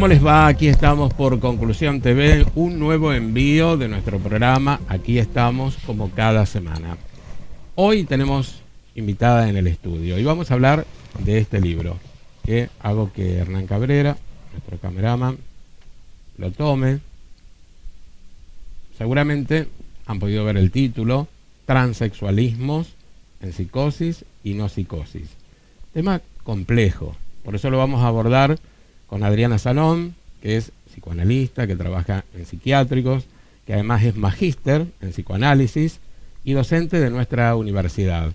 ¿Cómo les va? Aquí estamos por Conclusión TV, un nuevo envío de nuestro programa. Aquí estamos como cada semana. Hoy tenemos invitada en el estudio y vamos a hablar de este libro, que hago que Hernán Cabrera, nuestro cameraman, lo tome. Seguramente han podido ver el título: Transexualismos en psicosis y no psicosis. Tema complejo, por eso lo vamos a abordar con Adriana Salón, que es psicoanalista, que trabaja en psiquiátricos, que además es magíster en psicoanálisis y docente de nuestra universidad,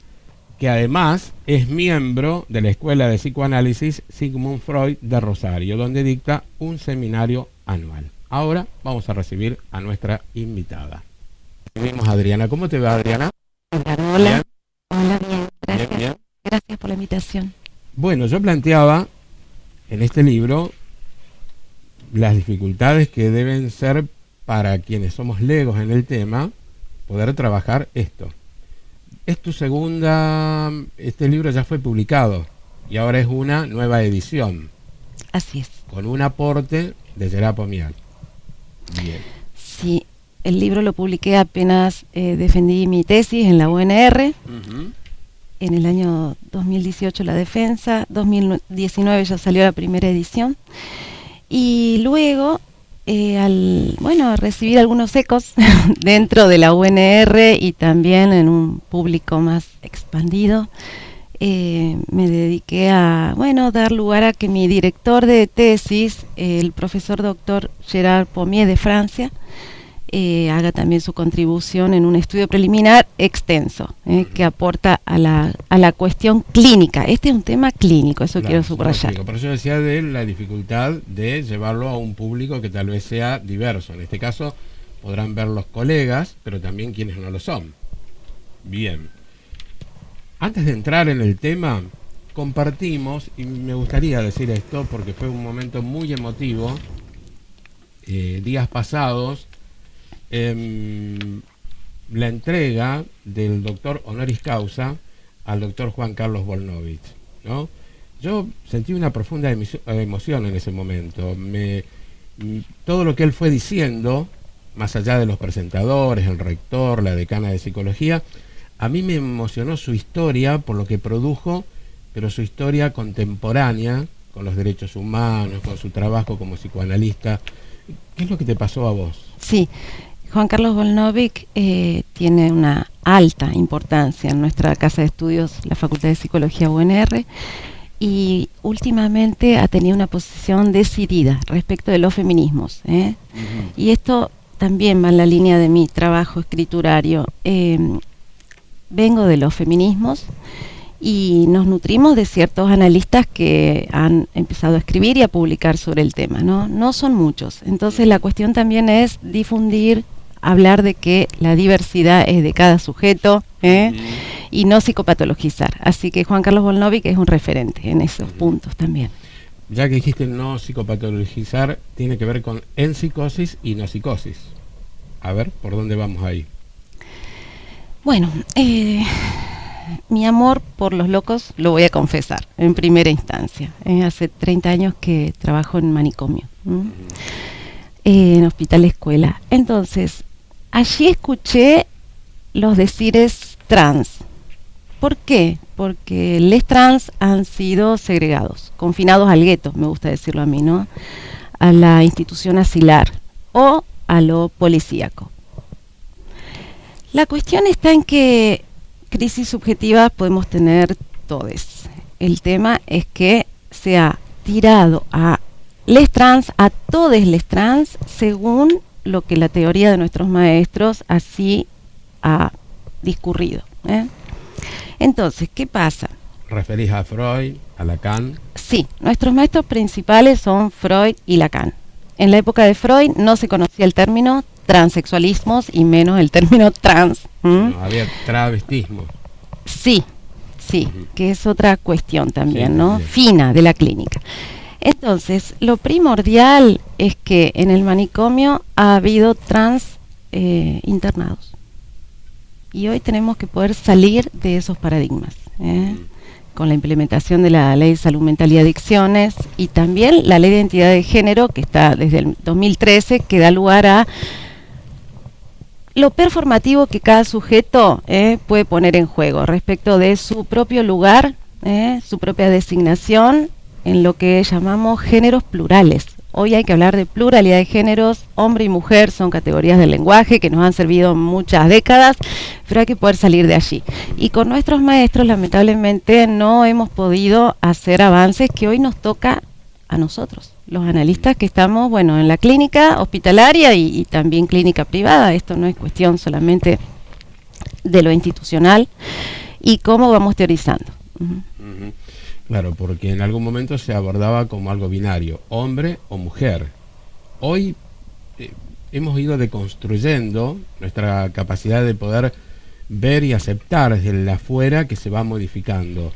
que además es miembro de la Escuela de Psicoanálisis Sigmund Freud de Rosario, donde dicta un seminario anual. Ahora vamos a recibir a nuestra invitada. Recibimos a Adriana. ¿Cómo te va, Adriana? Hola. ¿Bien? Hola, bien. Gracias. Bien. Gracias por la invitación. Bueno, yo planteaba en este libro las dificultades que deben ser para quienes somos legos en el tema poder trabajar esto. Es tu segunda, este libro ya fue publicado y ahora es una nueva edición. Así es. Con un aporte de Gerard Pomial. Bien. Sí, el libro lo publiqué apenas defendí mi tesis en la UNR. En el año 2018 la defensa, 2019 ya salió la primera edición. Y luego, al recibir algunos ecos dentro de la UNR y también en un público más expandido, me dediqué a dar lugar a que mi director de tesis, el profesor doctor Gerard Pomier de Francia, haga también su contribución en un estudio preliminar extenso, que aporta a la cuestión clínica. Este es un tema clínico, eso Claro, quiero subrayar. Por eso decía de la dificultad de llevarlo a un público que tal vez sea diverso. En este caso podrán ver los colegas, pero también quienes no lo son. Bien. Antes de entrar en el tema, compartimos, y me gustaría decir esto porque fue un momento muy emotivo, días pasados, la entrega del doctor honoris causa al doctor Juan Carlos Volnovich, ¿no? Yo sentí una profunda emoción en ese momento. Todo lo que él fue diciendo, más allá de los presentadores, el rector, la decana de psicología, a mí me emocionó su historia por lo que produjo, pero su historia contemporánea, con los derechos humanos, con su trabajo como psicoanalista. ¿Qué es lo que te pasó a vos? Sí, Juan Carlos Volnovich tiene una alta importancia en nuestra casa de estudios, la Facultad de Psicología UNR, y últimamente ha tenido una posición decidida respecto de los feminismos. Y esto también va en la línea de mi trabajo escriturario. Vengo de los feminismos y nos nutrimos de ciertos analistas que han empezado a escribir y a publicar sobre el tema, ¿no? No son muchos. Entonces la cuestión también es difundir, hablar de que la diversidad es de cada sujeto, y no psicopatologizar. Así que Juan Carlos Volnovich es un referente en esos puntos también. Ya que dijiste no psicopatologizar, tiene que ver con en psicosis y no psicosis. A ver, ¿por dónde vamos ahí? Bueno, mi amor por los locos lo voy a confesar en primera instancia. Hace 30 años que trabajo en manicomio, en hospital escuela. Entonces, allí escuché los decires trans. ¿Por qué? Porque les trans han sido segregados, confinados al gueto, me gusta decirlo a mí, ¿no? A la institución asilar o a lo policíaco. La cuestión está en que crisis subjetivas podemos tener todos. El tema es que se ha tirado a les trans, a todos les trans, según lo que la teoría de nuestros maestros así ha discurrido. Entonces, ¿qué pasa? ¿Referís a Freud, a Lacan? Sí, nuestros maestros principales son Freud y Lacan. En la época de Freud no se conocía el término transexualismos y menos el término trans. No, había travestismo. Sí, que es otra cuestión también, ¿no? Fina de la clínica. Entonces, lo primordial es que en el manicomio ha habido trans internados. Y hoy tenemos que poder salir de esos paradigmas. con la implementación de la Ley de Salud Mental y Adicciones, y también la Ley de Identidad de Género, que está desde el 2013, que da lugar a lo performativo que cada sujeto puede poner en juego respecto de su propio lugar, su propia designación, en lo que llamamos géneros plurales. Hoy hay que hablar de pluralidad de géneros. Hombre y mujer son categorías del lenguaje que nos han servido muchas décadas, pero hay que poder salir de allí. Y con nuestros maestros, lamentablemente, no hemos podido hacer avances que hoy nos toca a nosotros, los analistas que estamos, bueno, en la clínica hospitalaria y también clínica privada. Esto no es cuestión solamente de lo institucional y cómo vamos teorizando. Claro, porque en algún momento se abordaba como algo binario, hombre o mujer. Hoy hemos ido deconstruyendo nuestra capacidad de poder ver y aceptar desde el afuera, que se va modificando.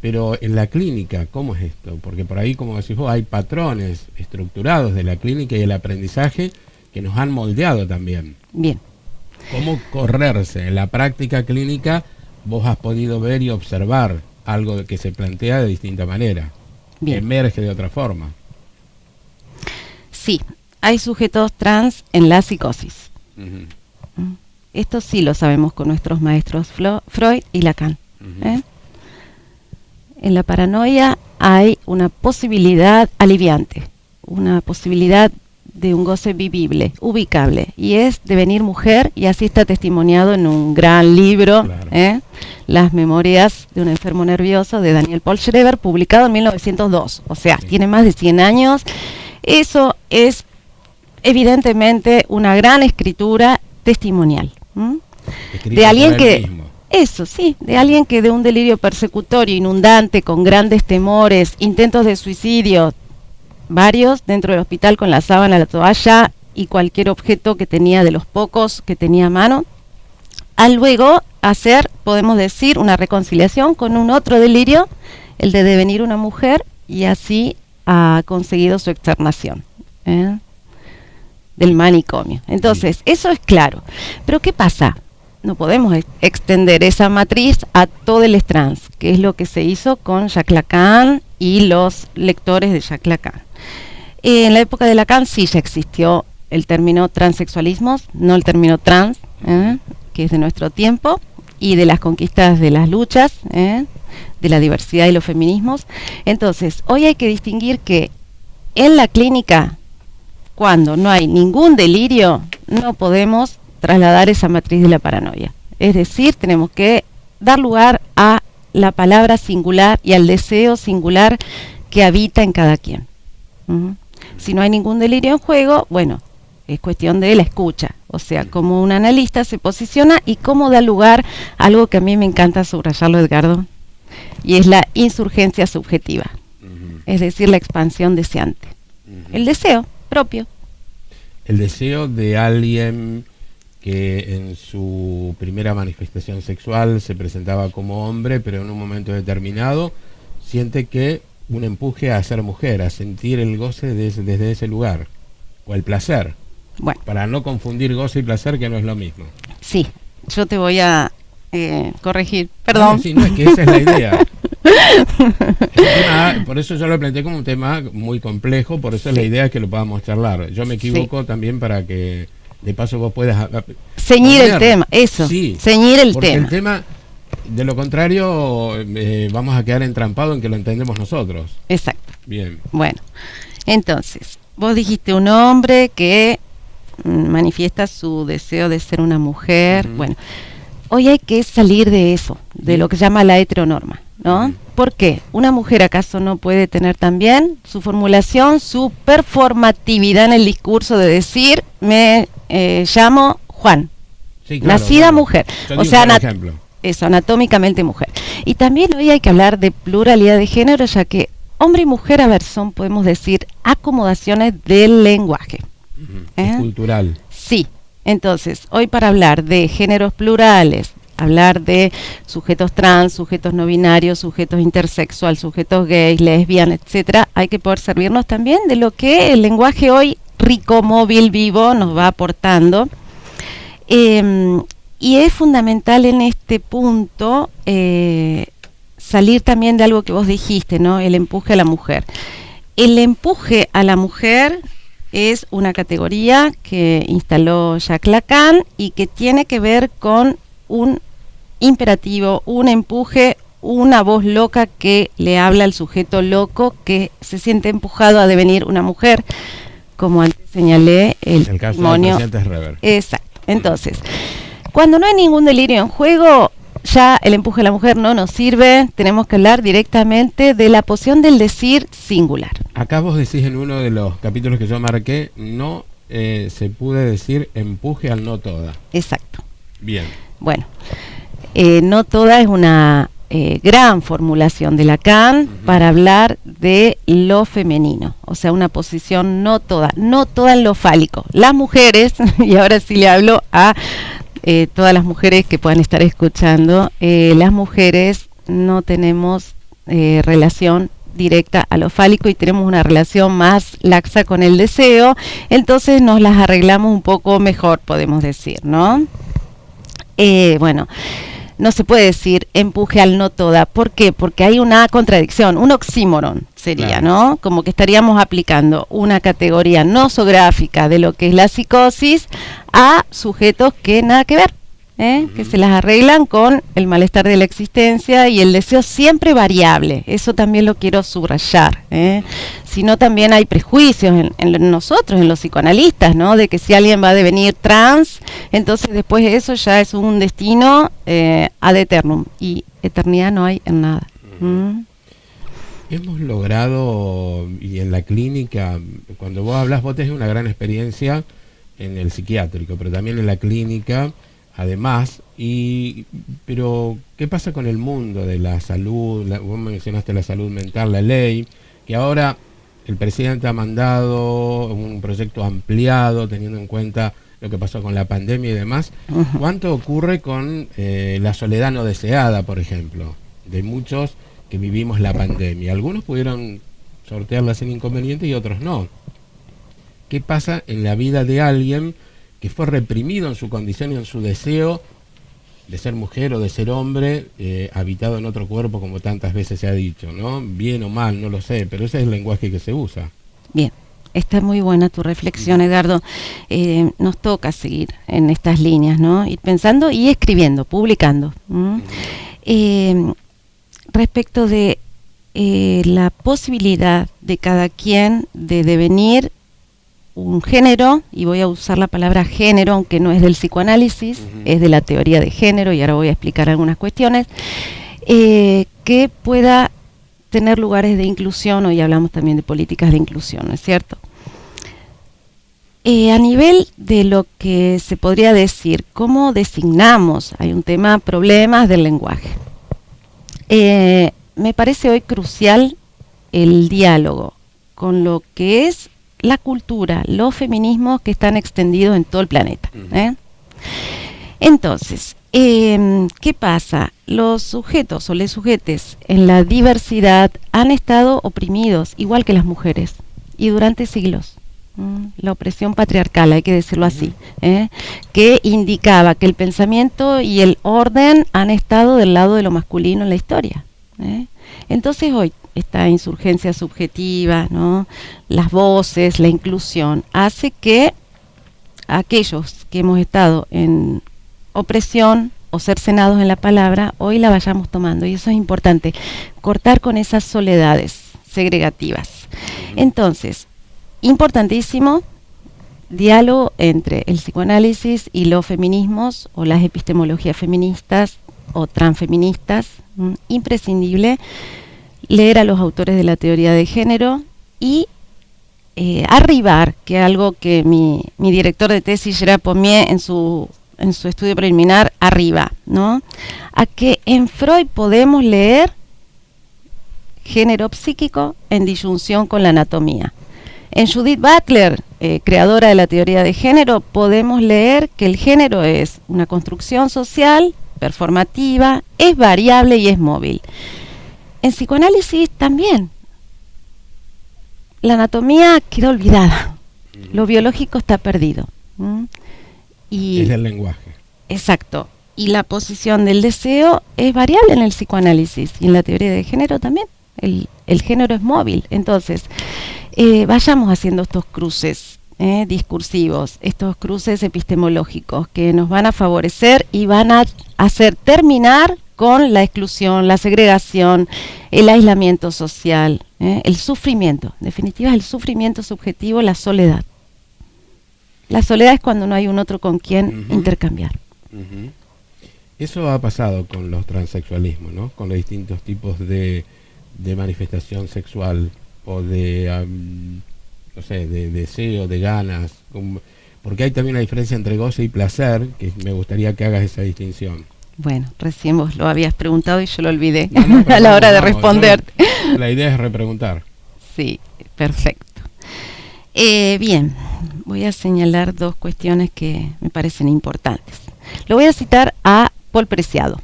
Pero en la clínica, ¿cómo es esto? Porque por ahí, como decís vos, hay patrones estructurados de la clínica y el aprendizaje que nos han moldeado también. Bien. ¿Cómo correrse? En la práctica clínica vos has podido ver y observar algo que se plantea de distinta manera, bien, que emerge de otra forma. Sí, hay sujetos trans en la psicosis. Esto sí lo sabemos con nuestros maestros Freud y Lacan. En la paranoia hay una posibilidad aliviante, una posibilidad de un goce vivible, ubicable, y es devenir mujer, y así está testimoniado en un gran libro, claro. Las memorias de un enfermo nervioso, de Daniel Paul Schreber, publicado en 1902, o sea, sí, tiene más de 100 años. Eso es evidentemente una gran escritura testimonial, de alguien que... Eso, sí, de alguien que de un delirio persecutorio, inundante, con grandes temores, intentos de suicidio, varios dentro del hospital con la sábana, la toalla y cualquier objeto que tenía, de los pocos que tenía a mano, a luego hacer, podemos decir, una reconciliación con un otro delirio, el de devenir una mujer, y así ha conseguido su externación del manicomio. Entonces, eso es claro. Pero ¿qué pasa? No podemos extender esa matriz a todo el trans, que es lo que se hizo con Jacques Lacan y los lectores de Jacques Lacan. En la época de Lacan sí ya existió el término transexualismo, no el término trans, que es de nuestro tiempo, y de las conquistas de las luchas, de la diversidad y los feminismos. Entonces, hoy hay que distinguir que en la clínica, cuando no hay ningún delirio, no podemos trasladar esa matriz de la paranoia. Es decir, tenemos que dar lugar a la palabra singular y al deseo singular que habita en cada quien. Si no hay ningún delirio en juego, bueno, es cuestión de la escucha, o sea, cómo un analista se posiciona y cómo da lugar a algo que a mí me encanta subrayarlo, Edgardo, y es la insurgencia subjetiva, es decir, la expansión deseante, el deseo propio. El deseo de alguien que en su primera manifestación sexual se presentaba como hombre, pero en un momento determinado siente que un empuje a ser mujer, a sentir el goce desde ese lugar, o el placer, bueno, para no confundir goce y placer, que no es lo mismo. Sí, yo te voy a corregir, perdón. No, sí, no, es que esa es la idea. Tema, por eso yo lo planteé como un tema muy complejo, por eso sí, es la idea que lo podamos charlar. Yo me equivoco también para que de paso vos puedas ceñir el tema, eso, sí, ceñir el porque tema. El tema, de lo contrario, vamos a quedar entrampados en que lo entendemos nosotros. Exacto. Bien. Bueno, entonces, vos dijiste un hombre que manifiesta su deseo de ser una mujer. Bueno, hoy hay que salir de eso, de lo que se llama la heteronorma, ¿no? ¿Por qué? ¿Una mujer acaso no puede tener también su formulación, su performatividad en el discurso de decir, me llamo Juan, sí, claro, nacida bueno, mujer? O sea, eso, anatómicamente mujer. Y también hoy hay que hablar de pluralidad de género, ya que hombre y mujer, a ver, son, podemos decir, acomodaciones del lenguaje. Es cultural. Sí. Entonces, hoy para hablar de géneros plurales, hablar de sujetos trans, sujetos no binarios, sujetos intersexual, sujetos gays, lesbianas, etcétera, hay que poder servirnos también de lo que el lenguaje hoy rico, móvil, vivo nos va aportando. Y es fundamental en este punto salir también de algo que vos dijiste, ¿no? El empuje a la mujer. El empuje a la mujer es una categoría que instaló Jacques Lacan y que tiene que ver con un imperativo, un empuje, una voz loca que le habla al sujeto loco que se siente empujado a devenir una mujer, como antes señalé el caso testimonio. del presidente Rever. Exacto. Entonces, cuando no hay ningún delirio en juego, ya el empuje a la mujer no nos sirve, tenemos que hablar directamente de la posición del decir singular. Acá vos decís en uno de los capítulos que yo marqué, no se puede decir empuje al no toda. Exacto. Bien. Bueno, no toda es una gran formulación de Lacan para hablar de lo femenino, o sea, una posición no toda en lo fálico. Las mujeres, y ahora sí le hablo a todas las mujeres que puedan estar escuchando, las mujeres no tenemos relación directa a lo fálico y tenemos una relación más laxa con el deseo, entonces nos las arreglamos un poco mejor, podemos decir, ¿no? Bueno, no se puede decir empuje al no toda. ¿Por qué? Porque hay una contradicción, un oxímoron sería, claro, ¿no? Como que estaríamos aplicando una categoría nosográfica de lo que es la psicosis a sujetos que nada que ver, que se las arreglan con el malestar de la existencia y el deseo siempre variable. Eso también lo quiero subrayar. Sino también hay prejuicios en nosotros, en los psicoanalistas, ¿no? De que si alguien va a devenir trans, entonces después de eso ya es un destino ad eternum. Y eternidad no hay en nada. Hemos logrado, y en la clínica, cuando vos hablas, vos tenés una gran experiencia en el psiquiátrico, pero también en la clínica, además, pero ¿qué pasa con el mundo de la salud? Vos mencionaste la salud mental, la ley, que ahora el presidente ha mandado un proyecto ampliado, teniendo en cuenta lo que pasó con la pandemia y demás. ¿Cuánto ocurre con la soledad no deseada, por ejemplo, de muchos que vivimos la pandemia? Algunos pudieron sortearla sin inconveniente y otros no. ¿Qué pasa en la vida de alguien que fue reprimido en su condición y en su deseo de ser mujer o de ser hombre, habitado en otro cuerpo, como tantas veces se ha dicho, ¿no? Bien o mal, no lo sé, pero ese es el lenguaje que se usa. Bien, está muy buena tu reflexión, Edgardo. Nos toca seguir en estas líneas, ¿no? Ir pensando y escribiendo, publicando. Respecto de la posibilidad de cada quien de devenir un género, y voy a usar la palabra género, aunque no es del psicoanálisis, es de la teoría de género, y ahora voy a explicar algunas cuestiones, que pueda tener lugares de inclusión. Hoy hablamos también de políticas de inclusión, ¿no es cierto? A nivel de lo que se podría decir, ¿cómo designamos? Hay un tema, problemas del lenguaje. Me parece hoy crucial el diálogo con lo que es la cultura, los feminismos que están extendidos en todo el planeta. Entonces, ¿qué pasa? Los sujetos o les sujetes en la diversidad han estado oprimidos, igual que las mujeres, y durante siglos. La opresión patriarcal, hay que decirlo así, que indicaba que el pensamiento y el orden han estado del lado de lo masculino en la historia. Entonces hoy esta insurgencia subjetiva, ¿no? Las voces, la inclusión, hace que aquellos que hemos estado en opresión o cercenados en la palabra, hoy la vayamos tomando, y eso es importante, cortar con esas soledades segregativas. Entonces, importantísimo, diálogo entre el psicoanálisis y los feminismos o las epistemologías feministas o transfeministas, imprescindible. Leer a los autores de la teoría de género y arribar, que es algo que mi director de tesis, Gerard Pommier, en su estudio preliminar, arriba, ¿no? A que en Freud podemos leer género psíquico en disyunción con la anatomía. En Judith Butler, creadora de la teoría de género, podemos leer que el género es una construcción social, performativa, es variable y es móvil. En psicoanálisis también. La anatomía queda olvidada. Lo biológico está perdido. Y es el lenguaje. Exacto. Y la posición del deseo es variable en el psicoanálisis y en la teoría de género también. El género es móvil. Entonces, vayamos haciendo estos cruces discursivos, estos cruces epistemológicos que nos van a favorecer y van a hacer terminar con la exclusión, la segregación, el aislamiento social, el sufrimiento. En definitiva, es el sufrimiento subjetivo, la soledad. La soledad es cuando no hay un otro con quien intercambiar. Eso ha pasado con los transexualismos, ¿no? Con los distintos tipos de manifestación sexual o de, no sé, de deseo, de ganas. Porque hay también una diferencia entre goce y placer, que me gustaría que hagas esa distinción. Bueno, recién vos lo habías preguntado y yo lo olvidé a la hora de responder. La idea es repreguntar. Sí, perfecto. Bien, voy a señalar dos cuestiones que me parecen importantes. Lo voy a citar a Paul Preciado,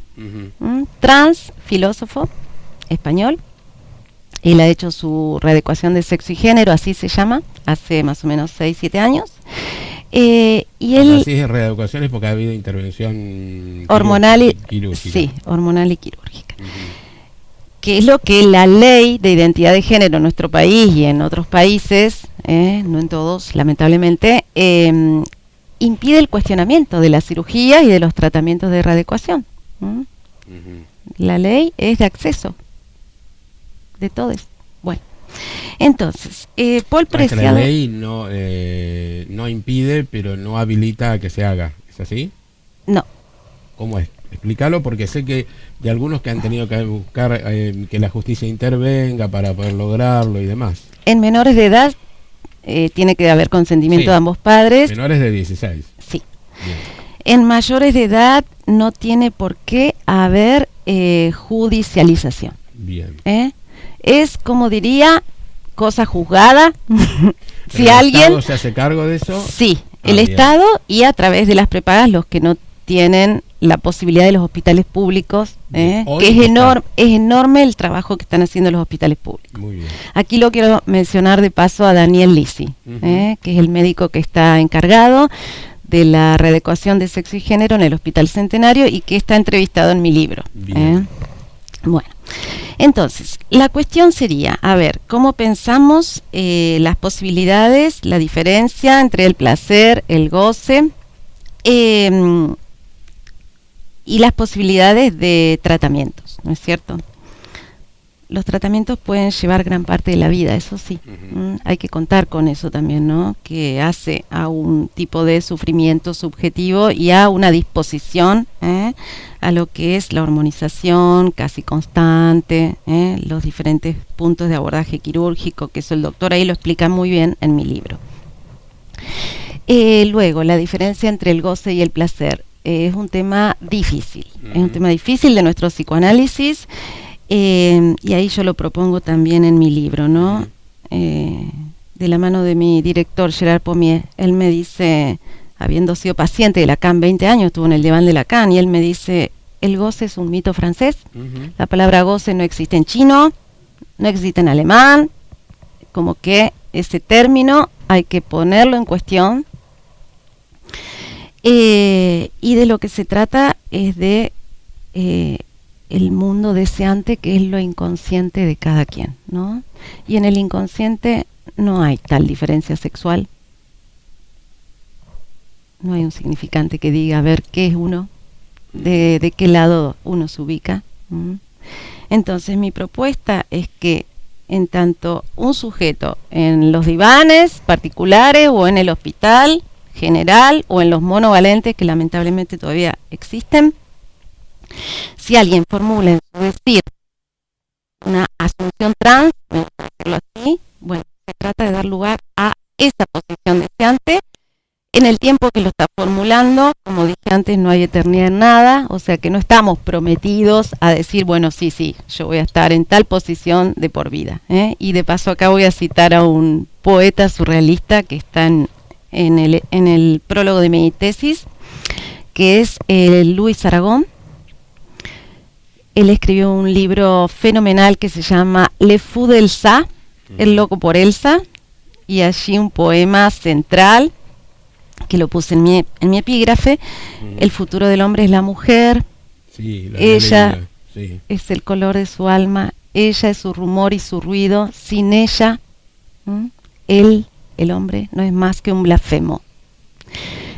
trans filósofo español. Él ha hecho su readecuación de sexo y género, así se llama, hace más o menos 6-7 años. Y él, así es reeducación es porque ha habido intervención hormonal y quirúrgica. Sí, hormonal y quirúrgica. Que es lo que la ley de identidad de género en nuestro país y en otros países, no en todos, lamentablemente, impide el cuestionamiento de la cirugía y de los tratamientos de readecuación. La ley es de acceso de todos. Bueno. Entonces, Paul Preciado... La ley no impide, pero no habilita a que se haga. ¿Es así? No. ¿Cómo es? Explícalo, porque sé que de algunos que han tenido que buscar que la justicia intervenga para poder lograrlo y demás. En menores de edad tiene que haber consentimiento de ambos padres. Menores de 16. Sí. Bien. En mayores de edad no tiene por qué haber judicialización. Bien. Es, como diría, cosa juzgada. Si ¿El alguien Estado se hace cargo de eso? Sí, el Estado y a través de las prepagas los que no tienen la posibilidad de los hospitales públicos, que es enorme el trabajo que están haciendo los hospitales públicos. Muy bien. Aquí lo quiero mencionar de paso a Daniel Lisi, que es el médico que está encargado de la readecuación de sexo y género en el Hospital Centenario y que está entrevistado en mi libro. Bueno, entonces, la cuestión sería, a ver, ¿cómo pensamos las posibilidades, la diferencia entre el placer, el goce y las posibilidades de tratamientos, ¿no es cierto? Los tratamientos pueden llevar gran parte de la vida, eso sí. Hay que contar con eso también, ¿no? Que hace a un tipo de sufrimiento subjetivo y a una disposición a lo que es la hormonización casi constante, los diferentes puntos de abordaje quirúrgico, que eso el doctor ahí lo explica muy bien en mi libro. Luego, la diferencia entre el goce y el placer es un tema difícil. Es un tema difícil de nuestro psicoanálisis. Y ahí yo lo propongo también en mi libro, ¿no? De la mano de mi director Gerard Pommier. Él me dice, habiendo sido paciente de Lacan 20 años, estuvo en el diván de Lacan, y él me dice, el goce es un mito francés. La palabra goce no existe en chino, no existe en alemán, como que ese término hay que ponerlo en cuestión. Y de lo que se trata es de el mundo deseante, que es lo inconsciente de cada quien, ¿no? Y en el inconsciente no hay tal diferencia sexual. No hay un significante que diga, a ver, ¿qué es uno? ¿De qué lado uno se ubica? Entonces, mi propuesta es que en tanto un sujeto en los divanes particulares o en el hospital general o en los monovalentes, que lamentablemente todavía existen, si alguien formula en su decir una asunción trans, vamos a decirlo así, bueno, se trata de dar lugar a esa posición deseante en el tiempo que lo está formulando. Como dije antes, no hay eternidad en nada, o sea que no estamos prometidos a decir, bueno, sí, yo voy a estar en tal posición de por vida. Y de paso acá voy a citar a un poeta surrealista que está en el prólogo de mi tesis, que es Luis Aragón. Él escribió un libro fenomenal que se llama Le Fou d'Elsa, El loco por Elsa, y allí un poema central que lo puse en mi epígrafe, el futuro del hombre es la mujer, Sí, ella sí. es el color de su alma, ella es su rumor y su ruido, sin ella, él, el hombre, no es más que un blasfemo.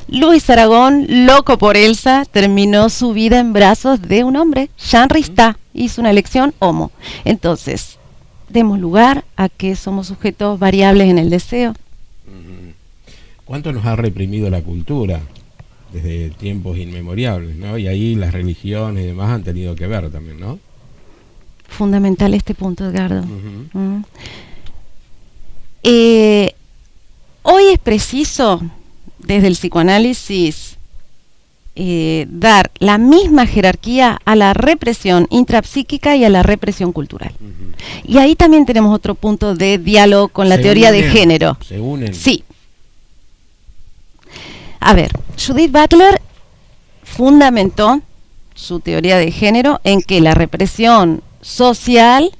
Luis Aragón, loco por Elsa, terminó su vida en brazos de un hombre, Jean Rista, hizo una elección homo. Entonces, demos lugar a que somos sujetos variables en el deseo. ¿Cuánto nos ha reprimido la cultura desde tiempos inmemoriales, ¿no? Y ahí las religiones y demás han tenido que ver también, ¿no? Fundamental este punto, Edgardo. Hoy es preciso, desde el psicoanálisis, dar la misma jerarquía a la represión intrapsíquica y a la represión cultural. Y ahí también tenemos otro punto de diálogo con la teoría de género. Se unen. Sí. A ver, Judith Butler fundamentó su teoría de género en que la represión social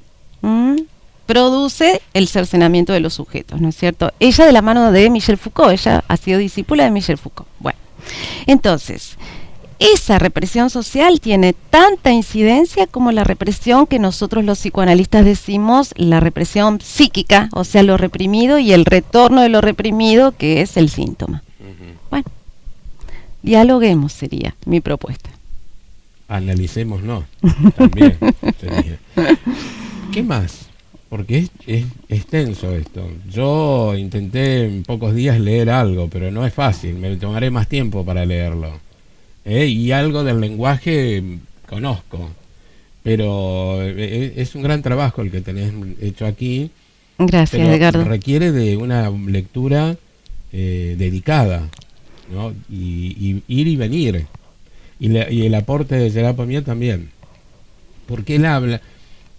produce el cercenamiento de los sujetos, ¿no es cierto? Ella de la mano de Michel Foucault, ella ha sido discípula de Michel Foucault. Bueno, entonces, esa represión social tiene tanta incidencia como la represión que nosotros los psicoanalistas decimos, la represión psíquica, o sea, lo reprimido y el retorno de lo reprimido, que es el síntoma. Bueno, dialoguemos sería mi propuesta. Analicemos, no, también sería. ¿Qué más? Porque es extenso esto. Yo intenté en pocos días leer algo, pero no es fácil, me tomaré más tiempo para leerlo. Y algo del lenguaje conozco, pero es un gran trabajo el que tenés hecho aquí. Gracias, Edgardo. Requiere de una lectura dedicada, ¿no? Y ir y venir. Y el aporte de Gerard Pommier también. Porque él habla...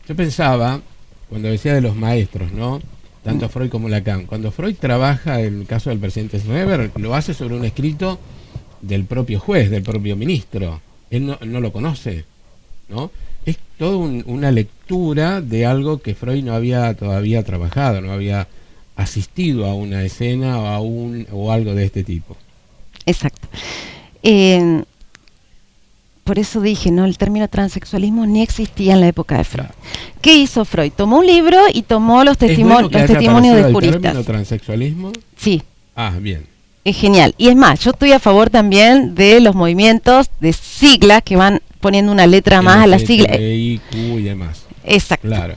Yo pensaba, cuando decía de los maestros, ¿no? Tanto Freud como Lacan. Cuando Freud trabaja en el caso del presidente Schreber, lo hace sobre un escrito del propio juez, del propio ministro. Él no lo conoce, ¿no? Es toda una lectura de algo que Freud no había todavía trabajado, no había asistido a una escena o algo de este tipo. Exacto. Por eso dije, ¿no? El término transexualismo ni existía en la época de Freud. ¿Qué hizo Freud? Tomó un libro y tomó los testimonios de juristas. ¿El término transexualismo? Sí. Ah, bien. Es genial. Y es más, yo estoy a favor también de los movimientos de siglas que van poniendo una letra más a la sigla. I, Q y demás. Exacto. Claro.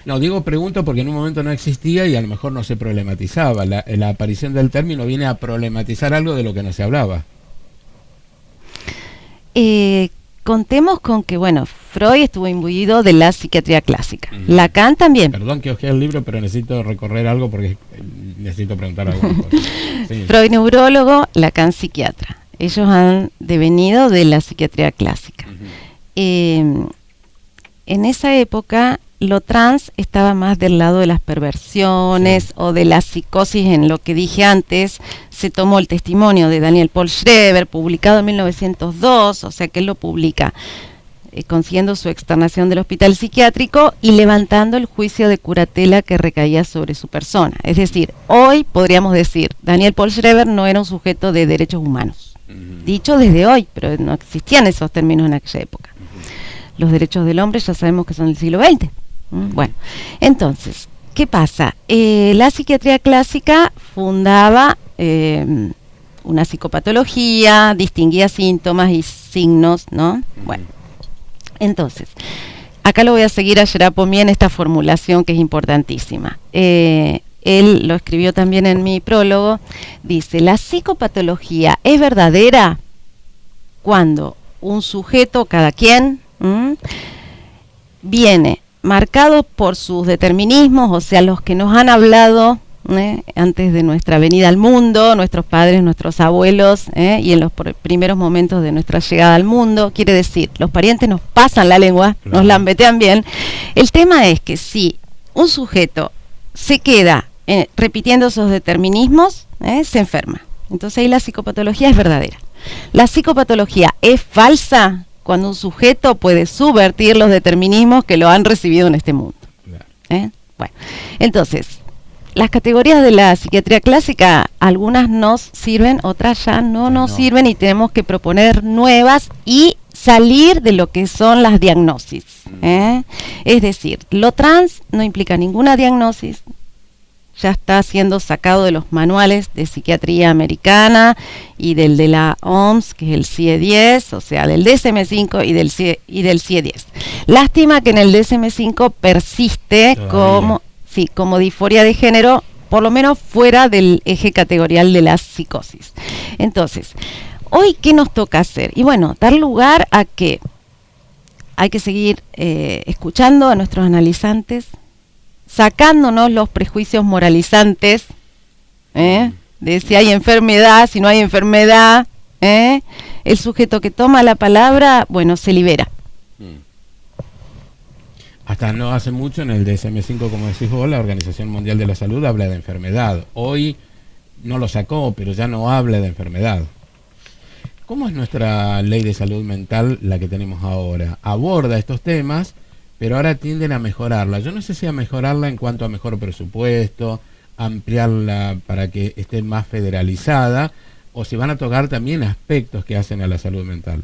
No, pregunto porque en un momento no existía y a lo mejor no se problematizaba. La aparición del término viene a problematizar algo de lo que no se hablaba. Contemos con que, bueno, Freud estuvo imbuido de la psiquiatría clásica. Lacan también. Perdón que hojeé el libro, pero necesito recorrer algo porque necesito preguntar alguna cosa. Sí. Freud neurólogo, Lacan psiquiatra. Ellos han devenido de la psiquiatría clásica. En esa época, lo trans estaba más del lado de las perversiones o de la psicosis. En lo que dije antes, se tomó el testimonio de Daniel Paul Schreber, publicado en 1902, o sea que él lo publica consiguiendo su externación del hospital psiquiátrico y levantando el juicio de curatela que recaía sobre su persona. Es decir, hoy podríamos decir, Daniel Paul Schreber no era un sujeto de derechos humanos. Dicho desde hoy, pero no existían esos términos en aquella época. Los derechos del hombre ya sabemos que son del siglo XX. Bueno, entonces, ¿qué pasa? La psiquiatría clásica fundaba una psicopatología, distinguía síntomas y signos, ¿no? Bueno, entonces, acá lo voy a seguir a Gerard Pommier en esta formulación que es importantísima. Él lo escribió también en mi prólogo. Dice, la psicopatología es verdadera cuando un sujeto, cada quien, viene marcado por sus determinismos, o sea, los que nos han hablado antes de nuestra venida al mundo, nuestros padres, nuestros abuelos, y en los primeros momentos de nuestra llegada al mundo. Quiere decir, los parientes nos pasan la lengua, claro, nos lambetean bien. El tema es que si un sujeto se queda repitiendo esos determinismos, se enferma. Entonces ahí la psicopatología es verdadera. La psicopatología es falsa cuando un sujeto puede subvertir los determinismos que lo han recibido en este mundo. Claro. Bueno, entonces, las categorías de la psiquiatría clásica, algunas nos sirven, otras ya no nos sirven y tenemos que proponer nuevas y salir de lo que son las diagnosis. Es decir, lo trans no implica ninguna diagnosis, ya está siendo sacado de los manuales de psiquiatría americana y del de la OMS, que es el CIE-10, o sea, del DSM-5 y del CIE-10. Lástima que en el DSM-5 persiste como disforia de género, por lo menos fuera del eje categorial de la psicosis. Entonces, hoy, ¿qué nos toca hacer? Y bueno, dar lugar a que hay que seguir escuchando a nuestros analizantes, sacándonos los prejuicios moralizantes, de si hay enfermedad, si no hay enfermedad, el sujeto que toma la palabra, bueno, se libera. Hasta no hace mucho en el DSM-5, como decís vos, la Organización Mundial de la Salud habla de enfermedad. Hoy no lo sacó, pero ya no habla de enfermedad. ¿Cómo es nuestra ley de salud mental, la que tenemos ahora? Aborda estos temas, pero ahora tienden a mejorarla. Yo no sé si a mejorarla en cuanto a mejor presupuesto, ampliarla para que esté más federalizada, o si van a tocar también aspectos que hacen a la salud mental.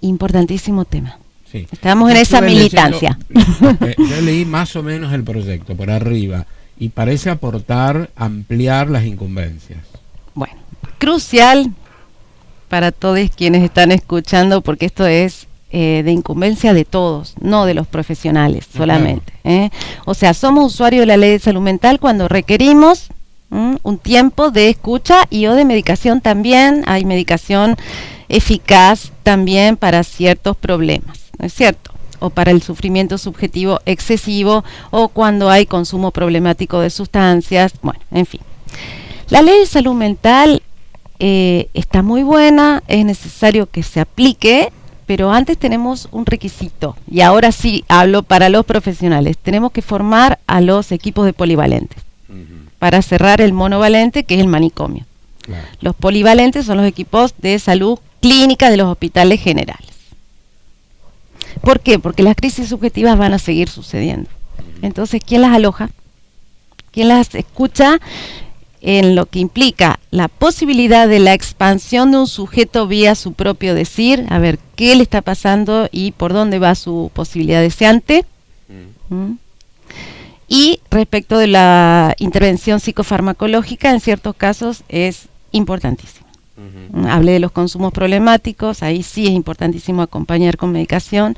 Importantísimo tema. Sí. Estamos en esa militancia. Yo leí más o menos el proyecto por arriba y parece aportar, ampliar las incumbencias. Bueno, crucial para todos quienes están escuchando, porque esto es de incumbencia de todos, no de los profesionales solamente. O sea, somos usuarios de la ley de salud mental cuando requerimos un tiempo de escucha y o de medicación también. Hay medicación eficaz también para ciertos problemas, ¿no es cierto? O para el sufrimiento subjetivo excesivo, o cuando hay consumo problemático de sustancias. Bueno, en fin. La ley de salud mental está muy buena, es necesario que se aplique, pero antes tenemos un requisito, y ahora sí hablo para los profesionales. Tenemos que formar a los equipos de polivalentes para cerrar el monovalente, que es el manicomio. Claro. Los polivalentes son los equipos de salud clínica de los hospitales generales. ¿Por qué? Porque las crisis subjetivas van a seguir sucediendo. Entonces, ¿quién las aloja? ¿Quién las escucha? En lo que implica la posibilidad de la expansión de un sujeto vía su propio decir, a ver qué le está pasando y por dónde va su posibilidad deseante. Y respecto de la intervención psicofarmacológica, en ciertos casos es importantísimo. Hablé de los consumos problemáticos, ahí sí es importantísimo acompañar con medicación,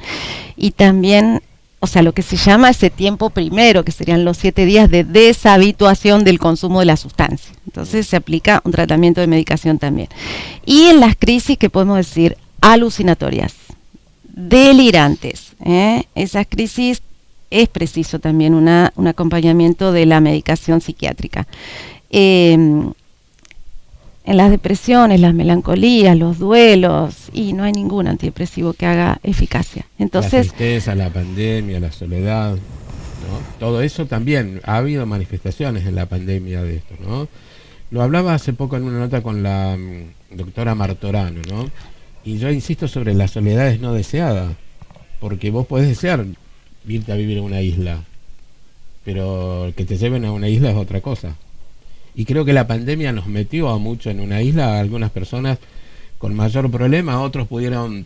y también, o sea, lo que se llama ese tiempo primero, que serían los 7 días de deshabituación del consumo de la sustancia. Entonces se aplica un tratamiento de medicación también. Y en las crisis, que podemos decir alucinatorias, delirantes, esas crisis es preciso también un acompañamiento de la medicación psiquiátrica. En las depresiones, las melancolías, los duelos, y no hay ningún antidepresivo que haga eficacia. Entonces, la tristeza, la pandemia, la soledad, ¿no? Todo eso también, ha habido manifestaciones en la pandemia de esto, ¿no? Lo hablaba hace poco en una nota con la doctora Martorano, ¿no? Y yo insisto sobre la soledad es no deseada, porque vos podés desear irte a vivir en una isla, pero que te lleven a una isla es otra cosa. Y creo que la pandemia nos metió a mucho en una isla, a algunas personas con mayor problema, otros pudieron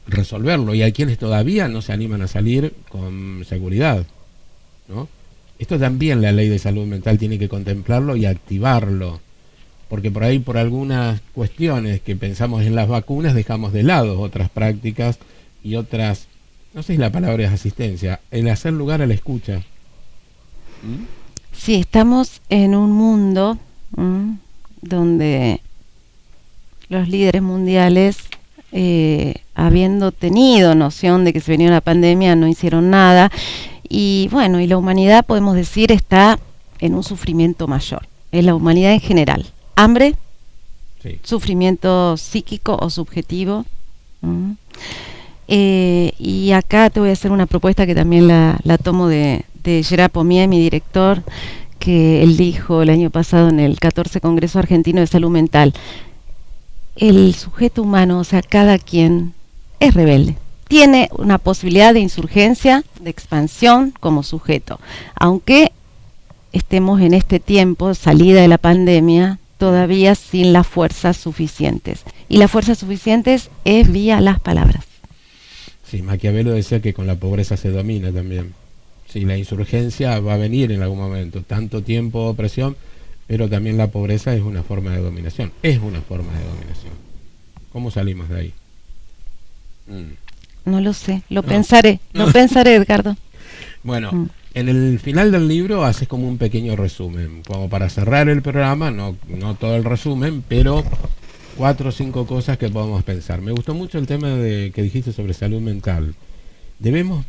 resolverlo, y hay quienes todavía no se animan a salir con seguridad, ¿no? Esto también la ley de salud mental tiene que contemplarlo y activarlo, porque por ahí, por algunas cuestiones que pensamos en las vacunas, dejamos de lado otras prácticas y otras, no sé si la palabra es asistencia, el hacer lugar a la escucha. Sí, estamos en un mundo donde los líderes mundiales, habiendo tenido noción de que se venía una pandemia, no hicieron nada. Y bueno, y la humanidad, podemos decir, está en un sufrimiento mayor. Es la humanidad en general. Hambre, sí. Sufrimiento psíquico o subjetivo. Y acá te voy a hacer una propuesta que también la tomo de Gerard Pommier, mi director, que él dijo el año pasado en el 14 Congreso Argentino de Salud Mental. El sujeto humano, o sea, cada quien es rebelde. Tiene una posibilidad de insurgencia, de expansión como sujeto. Aunque estemos en este tiempo, salida de la pandemia, todavía sin las fuerzas suficientes. Y las fuerzas suficientes es vía las palabras. Sí, Maquiavelo decía que con la pobreza se domina también. Sí, la insurgencia va a venir en algún momento, tanto tiempo de opresión, pero también la pobreza es una forma de dominación, es una forma de dominación. ¿Cómo salimos de ahí? No lo sé, lo pensaré, Edgardo. Bueno, en el final del libro haces como un pequeño resumen, como para cerrar el programa, no todo el resumen, pero 4 o 5 cosas que podemos pensar. Me gustó mucho el tema que dijiste sobre salud mental. Debemos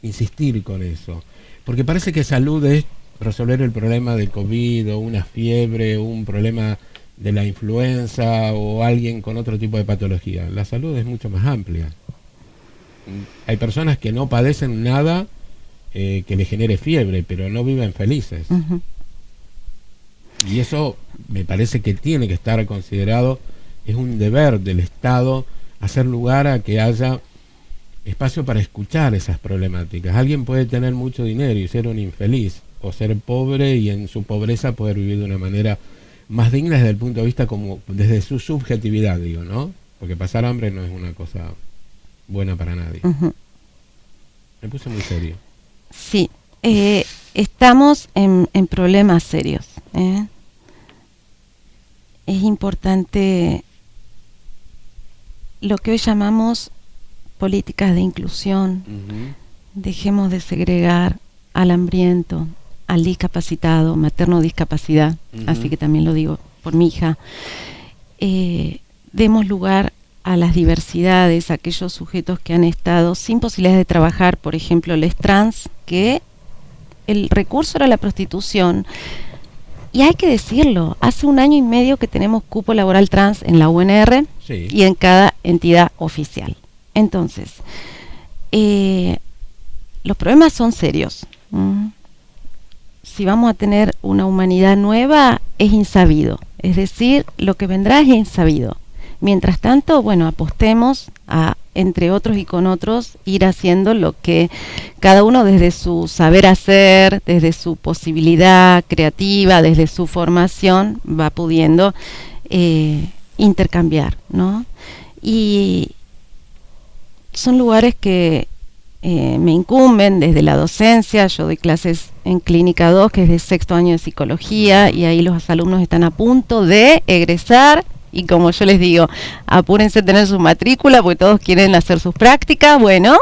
insistir con eso, porque parece que salud es resolver el problema de COVID o una fiebre, un problema de la influenza o alguien con otro tipo de patología. La salud es mucho más amplia. Hay personas que no padecen nada que le genere fiebre, pero no viven felices. Uh-huh. Y eso me parece que tiene que estar considerado, es un deber del Estado hacer lugar a que haya espacio para escuchar esas problemáticas. Alguien puede tener mucho dinero y ser un infeliz, o ser pobre y en su pobreza poder vivir de una manera más digna desde el punto de vista como desde su subjetividad, digo, ¿no? Porque pasar hambre no es una cosa buena para nadie. Uh-huh. Me puse muy serio. Sí, estamos en problemas serios. Es importante lo que hoy llamamos políticas de inclusión. Uh-huh. Dejemos de segregar al hambriento, al discapacitado, materno discapacidad, uh-huh. Así que también lo digo por mi hija. Demos lugar a las diversidades, a aquellos sujetos que han estado sin posibilidades de trabajar, por ejemplo, les trans, que el recurso era la prostitución. Y hay que decirlo, hace 1 año y medio que tenemos cupo laboral trans en la UNR, sí, y en cada entidad oficial. Entonces, los problemas son serios. Si vamos a tener una humanidad nueva, es insabido. Es decir, lo que vendrá es insabido. Mientras tanto, bueno, apostemos a, entre otros y con otros, ir haciendo lo que cada uno desde su saber hacer, desde su posibilidad creativa, desde su formación, va pudiendo intercambiar, ¿no? Y son lugares que me incumben desde la docencia. Yo doy clases en Clínica 2, que es de 6º año de psicología, y ahí los alumnos están a punto de egresar. Y como yo les digo, apúrense a tener su matrícula, porque todos quieren hacer sus prácticas, bueno,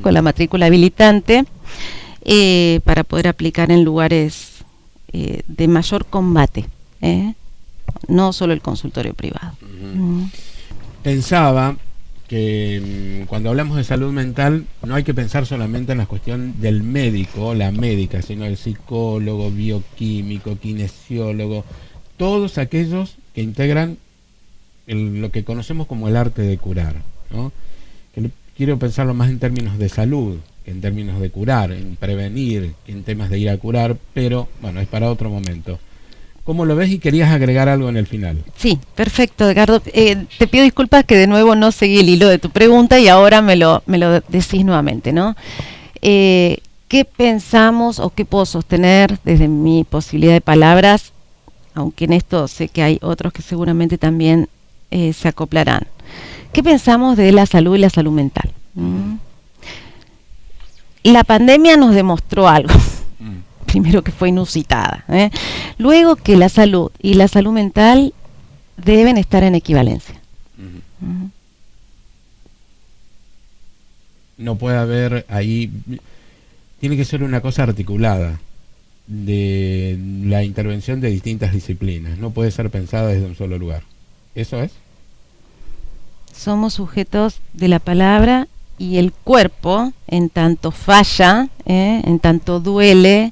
con la matrícula habilitante, para poder aplicar en lugares de mayor combate, no solo el consultorio privado. Uh-huh. Pensaba que cuando hablamos de salud mental no hay que pensar solamente en la cuestión del médico, la médica, sino el psicólogo, bioquímico, kinesiólogo, todos aquellos que integran lo que conocemos como el arte de curar, ¿no? Quiero pensarlo más en términos de salud, que en términos de curar, en prevenir, que en temas de ir a curar, pero bueno, es para otro momento. ¿Cómo lo ves? Y querías agregar algo en el final. Sí, perfecto, Edgardo. Te pido disculpas que de nuevo no seguí el hilo de tu pregunta y ahora me lo decís nuevamente, ¿no? ¿Qué pensamos o qué puedo sostener desde mi posibilidad de palabras? Aunque en esto sé que hay otros que seguramente también se acoplarán. ¿Qué pensamos de la salud y la salud mental? La pandemia nos demostró algo. Primero, que fue inusitada. Luego, que la salud y la salud mental deben estar en equivalencia. No puede haber ahí, tiene que ser una cosa articulada de la intervención de distintas disciplinas, no puede ser pensada desde un solo lugar. ¿Eso es? Somos sujetos de la palabra, y el cuerpo, en tanto falla, en tanto duele,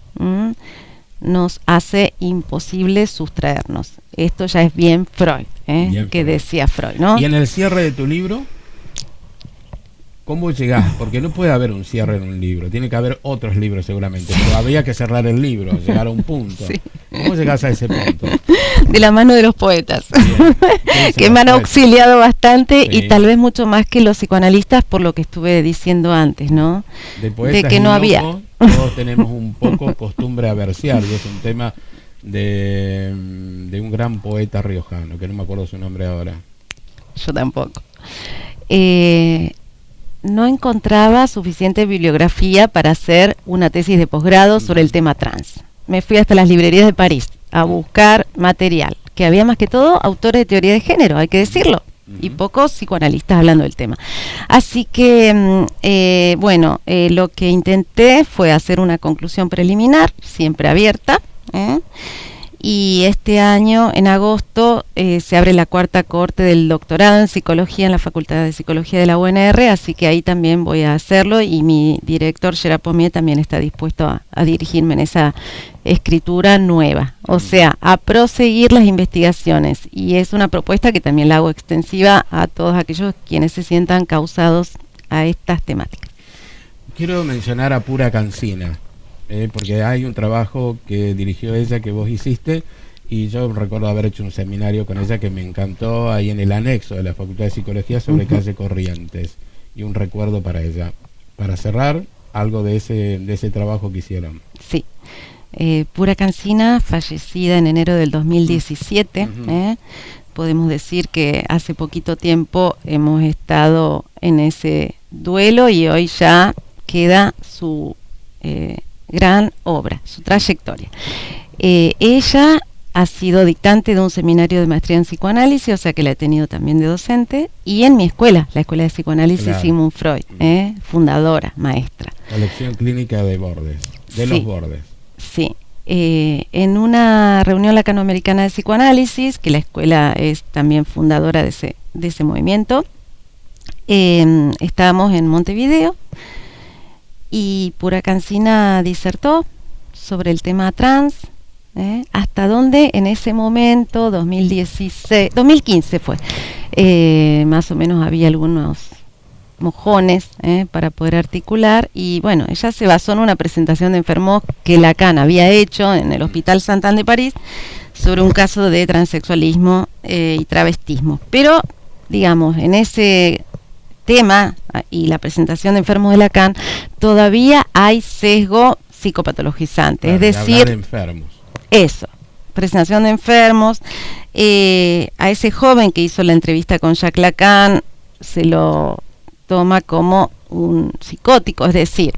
nos hace imposible sustraernos. Esto ya es bien Freud, bien que Freud. Decía Freud, ¿no? Y en el cierre de tu libro, ¿cómo llegás? Porque no puede haber un cierre en un libro, tiene que haber otros libros seguramente, pero había que cerrar el libro, llegar a un punto. Sí. ¿Cómo llegás a ese punto? de la mano de los poetas, Bien. que me han auxiliado bastante, Sí. y tal vez mucho más que los psicoanalistas, por lo que estuve diciendo antes, ¿no? De poetas que y no había. locos, todos tenemos un poco costumbre a versear, y es un tema de un gran poeta riojano, que no me acuerdo su nombre ahora. Yo tampoco. No encontraba suficiente bibliografía para hacer una tesis de posgrado sobre el tema trans. Me fui hasta las librerías de París a buscar material, que había más que todo autores de teoría de género, hay que decirlo, y pocos psicoanalistas hablando del tema. Así que, lo que intenté fue hacer una conclusión preliminar, siempre abierta, y este año, en agosto, se abre la 4ª cohorte del doctorado en psicología en la Facultad de Psicología de la UNR, así que ahí también voy a hacerlo, y mi director, Gerard Pommier, también está dispuesto a dirigirme en esa escritura nueva, o sea, a proseguir las investigaciones, y es una propuesta que también la hago extensiva a todos aquellos quienes se sientan causados a estas temáticas. Quiero mencionar a Pura Cancina, porque hay un trabajo que dirigió ella, que vos hiciste, y yo recuerdo haber hecho un seminario con ella que me encantó ahí en el anexo de la Facultad de Psicología sobre calle Corrientes, y un recuerdo para ella. Para cerrar, algo de ese trabajo que hicieron. Sí. Pura Cancina, fallecida en enero del 2017, podemos decir que hace poquito tiempo hemos estado en ese duelo, y hoy ya queda su gran obra, su trayectoria. Ella ha sido dictante de un seminario de maestría en psicoanálisis, o sea que la he tenido también de docente, y en mi escuela, la Escuela de Psicoanálisis, claro, Sigmund Freud, fundadora, maestra. La lección clínica de Bordes, de los Bordes. Sí. En una reunión latinoamericana de psicoanálisis, que la escuela es también fundadora de ese movimiento, estábamos en Montevideo, y Pura Cancina disertó sobre el tema trans, hasta donde en ese momento, 2015 fue, más o menos había algunos mojones para poder articular, y bueno, ella se basó en una presentación de enfermos que Lacan había hecho en el Hospital Saint-Anne de París sobre un caso de transexualismo y travestismo, pero digamos, en ese tema y la presentación de enfermos de Lacan todavía hay sesgo psicopatologizante, claro, es decir, de enfermos. Eso, presentación de enfermos. A ese joven que hizo la entrevista con Jacques Lacan se lo toma como un psicótico, es decir,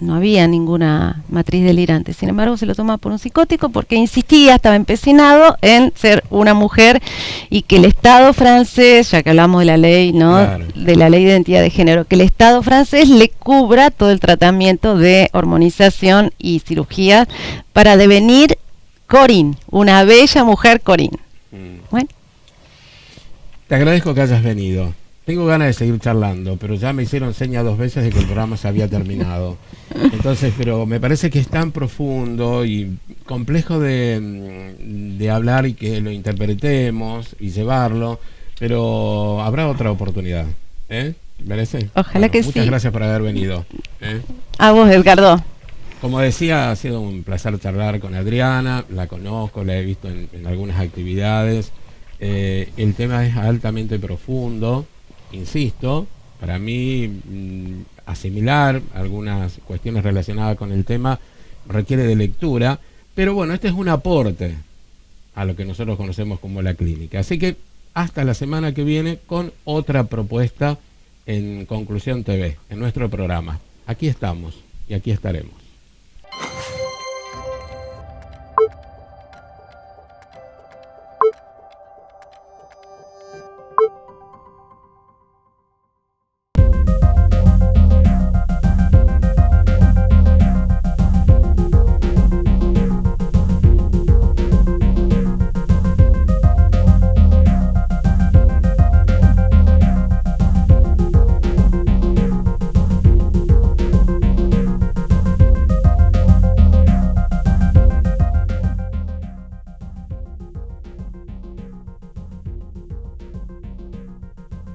no había ninguna matriz delirante, sin embargo se lo toma por un psicótico porque insistía, estaba empecinado en ser una mujer, y que el Estado francés, ya que hablamos de la ley, ¿no? Claro. De la ley de identidad de género, que el Estado francés le cubra todo el tratamiento de hormonización y cirugía para devenir Corinne, una bella mujer Corinne. Bueno. Te agradezco que hayas venido. Tengo ganas de seguir charlando, pero ya me hicieron seña 2 veces de que el programa se había terminado. Entonces, pero me parece que es tan profundo y complejo de hablar, y que lo interpretemos y llevarlo, pero habrá otra oportunidad. ¿Me parece? Ojalá que muchas sí. Gracias por haber venido. A vos, Edgardo. Como decía, ha sido un placer charlar con Adriana, la conozco, la he visto en algunas actividades. El tema es altamente profundo. Insisto, para mí asimilar algunas cuestiones relacionadas con el tema requiere de lectura, pero bueno, este es un aporte a lo que nosotros conocemos como la clínica. Así que hasta la semana que viene con otra propuesta en Conclusión TV, en nuestro programa. Aquí estamos y aquí estaremos.